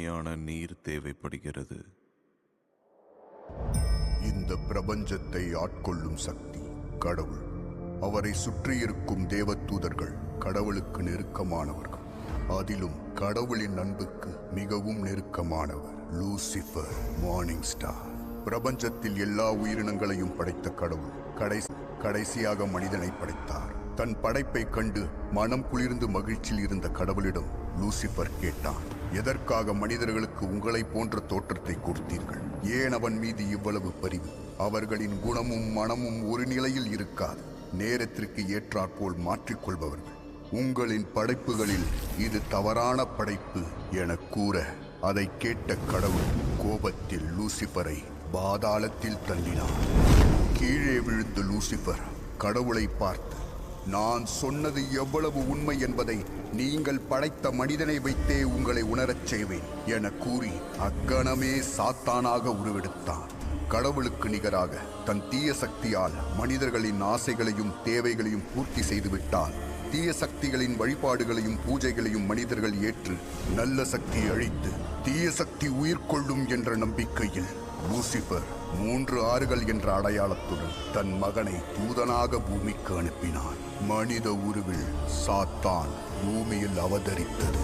தூய்மையான நீர் தேவைப்படுகிறது. இந்த பிரபஞ்சத்தை ஆட்கொள்ளும் சக்தி கடவுள். அவரை சுற்றியிருக்கும் தேவதூதர்கள் கடவுளுக்கு நெருக்கமானவர்கள். அதிலும் கடவுளின் அன்புக்கு மிகவும் நெருக்கமானவர் லூசிஃபர், மார்னிங் ஸ்டார். பிரபஞ்சத்தில் எல்லா உயிரினங்களையும் படைத்த கடவுள் கடைசியாக மனிதனை படைத்தார். தன் படைப்பை கண்டு மனம் குளிர்ந்து மகிழ்ச்சியில் இருந்த கடவுளிடம் லூசிஃபர் கேட்டான், எதற்காக மனிதர்களுக்கு உங்களை போன்ற தோற்றத்தை கொடுத்தீர்கள்? ஏன் அவன் மீது இவ்வளவு பரிவு? அவர்களின் குணமும் மனமும் ஒரு நிலையில் இருக்காது, நேரத்திற்கு ஏற்றாற்போல் மாற்றிக்கொள்பவர்கள். உங்களின் படைப்புகளில் இது தவறான படைப்பு என கூற, அதை கேட்ட கடவுள் கோபத்தில் லூசிஃபரை பாதாளத்தில் தள்ளினார். கீழே விழுந்த லூசிஃபர் கடவுளை பார்த்து, நான் சொன்னது எவ்வளவு உண்மை என்பதை நீங்கள் படைத்த மனிதனை வைத்தே உங்களை உணரச் செய்வேன் என கூறி அக்கணமே சாத்தானாக உருவெடுத்தான். கடவுளுக்கு நிகராக தன் தீய சக்தியால் மனிதர்களின் ஆசைகளையும் தேவைகளையும் பூர்த்தி செய்துவிட்டால், தீய சக்திகளின் வழிபாடுகளையும் பூஜைகளையும் மனிதர்கள் ஏற்று நல்ல சக்தியை அழித்து தீய சக்தி உயிர் கொள்ளும் என்ற நம்பிக்கையில் லூசிஃபர் 3 ஆறுகள் என்ற அடையாளத்துடன் தன் மகனை தூதனாக பூமிக்கு அனுப்பினான். மனித உருவில் சாத்தான் பூமியில் அவதரித்தது.